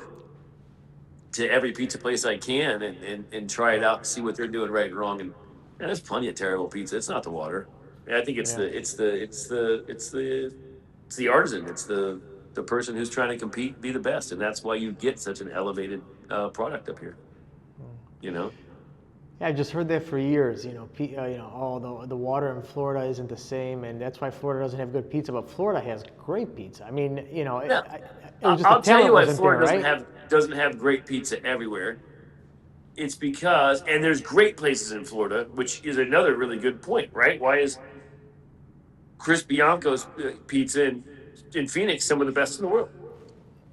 to every pizza place I can and try it out and see what they're doing right and wrong. And there's plenty of terrible pizza. It's not the water. I think it's Yeah. the artisan. It's the person who's trying to compete and be the best, and that's why you get such an elevated product up here. You know. Yeah, I just heard that for years. The water in Florida isn't the same, and that's why Florida doesn't have good pizza. But Florida has great pizza. I mean, it was just I'll the tell talent you why wasn't Florida there, right? doesn't have great pizza everywhere. It's because, and there's great places in Florida, which is another really good point, right? Why is Chris Bianco's pizza in Phoenix some of the best in the world?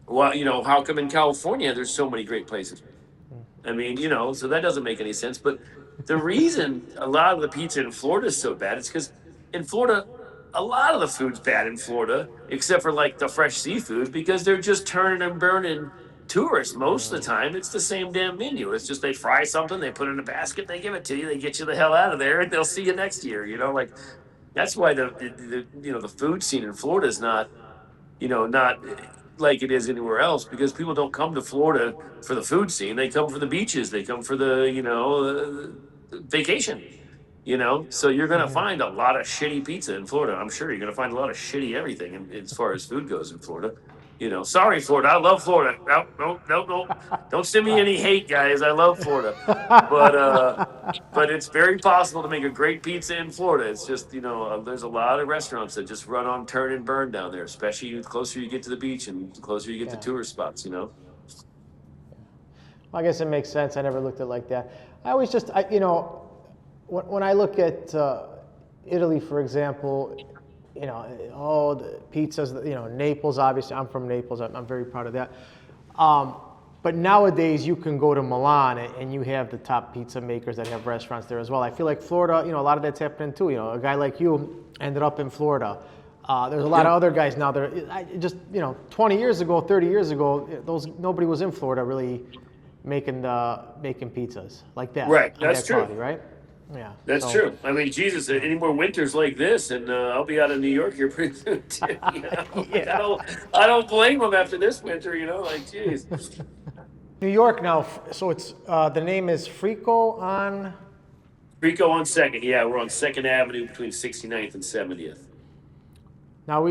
Well, how come in California there's so many great places? I mean, so that doesn't make any sense. But the reason a lot of the pizza in Florida is so bad is because in Florida, a lot of the food's bad in Florida, except for like the fresh seafood, because they're just turning and burning tourists. Most of the time, it's the same damn menu. It's just they fry something, they put it in a basket, they give it to you, they get you the hell out of there, and they'll see you next year. Like, that's why the food scene in Florida is not like it is anywhere else, because people don't come to Florida for the food scene. They come for the beaches. They come for the vacation. So you're gonna find a lot of shitty pizza in Florida. I'm sure you're gonna find a lot of shitty everything as far as food goes in Florida. Sorry, Florida. I love Florida. No, no, no, no. Don't send me any hate, guys. I love Florida, but it's very possible to make a great pizza in Florida. It's just there's a lot of restaurants that just run on turn and burn down there, especially the closer you get to the beach and the closer you get to Yeah. tourist spots. I guess it makes sense. I never looked at it like that. I always just, when I look at Italy, for example, all the pizzas, Naples, obviously, I'm from Naples. I'm very proud of that. But nowadays you can go to Milan and you have the top pizza makers that have restaurants there as well. I feel like Florida, a lot of that's happening too. A guy like you ended up in Florida. There's a lot of other guys now that just 20 years ago, 30 years ago, nobody was in Florida really making pizzas like that. Right, on that's that true. quality, right? Yeah. That's so- true. I mean, Jesus, any more winters like this, and I'll be out of New York here pretty soon too. Like, I don't blame them after this winter. Like, geez. New York now, so it's the name is Frico on. Rico on Second. Yeah, we're on Second Avenue between 69th and 70th. Now,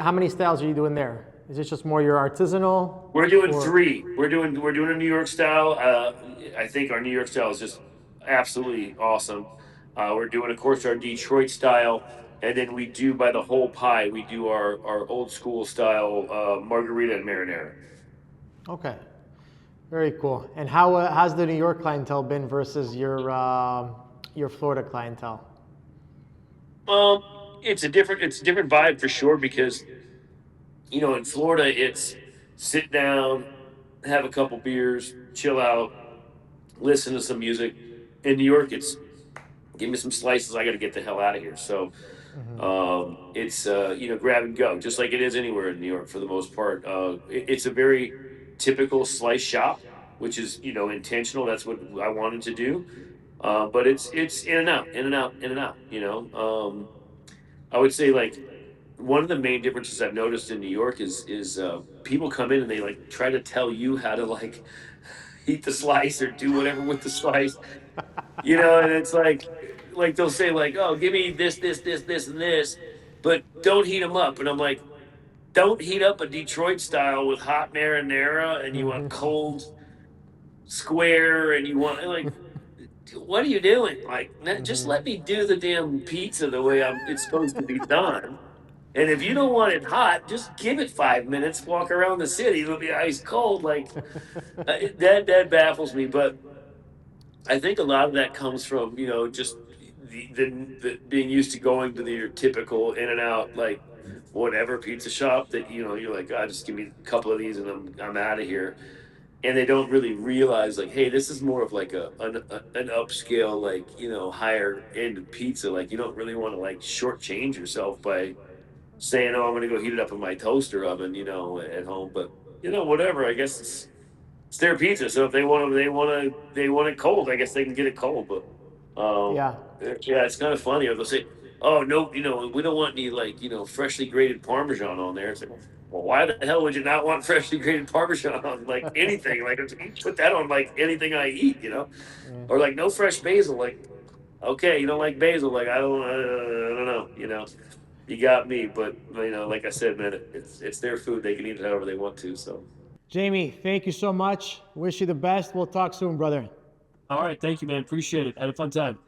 how many styles are you doing there? Is it just more your artisanal? We're doing or- 3. We're doing a New York style. I think our New York style is just absolutely awesome. We're doing, of course, our Detroit style, and then we do by the whole pie. We do our old school style margarita and marinara. Okay, very cool. And how's the New York clientele been versus your Florida clientele? It's a different vibe for sure because in Florida it's sit down, have a couple beers, chill out, listen to some music. In New York, it's give me some slices. I got to get the hell out of here. So it's grab and go, just like it is anywhere in New York for the most part. It's a very typical slice shop, which is intentional. That's what I wanted to do. But it's in and out, in and out, in and out. I would say like one of the main differences I've noticed in New York is people come in and they like try to tell you how to like eat the slice or do whatever with the slice, and it's like they'll say like, oh, give me this, this, this, this, and this, but don't heat them up. And I'm like, don't heat up a Detroit style with hot marinara and you want cold square and you want like, what are you doing? Like, just let me do the damn pizza the way it's supposed to be done. And if you don't want it hot, just give it 5 minutes. Walk around the city; it'll be ice cold. Like that baffles me. But I think a lot of that comes from just the being used to going to your typical in and out like whatever pizza shop that you're like, God, just give me a couple of these and I'm out of here. And they don't really realize like, hey, this is more of like an upscale like higher end pizza. Like you don't really want to like shortchange yourself by saying, "Oh, I'm going to go heat it up in my toaster oven," at home. But whatever. I guess it's their pizza. So if they want it cold, I guess they can get it cold. But Yeah. yeah, it's kind of funny. Or they'll say, "Oh no, we don't want any like freshly grated Parmesan on there." It's like, well, why the hell would you not want freshly grated Parmesan on like anything? Like put that on like anything I eat, or like no fresh basil. Like, okay, you don't like basil? Like I don't know. You got me, but like I said, man, it's their food. They can eat it however they want to. So, Jamie, thank you so much. Wish you the best. We'll talk soon, brother. All right, thank you, man. Appreciate it. Had a fun time.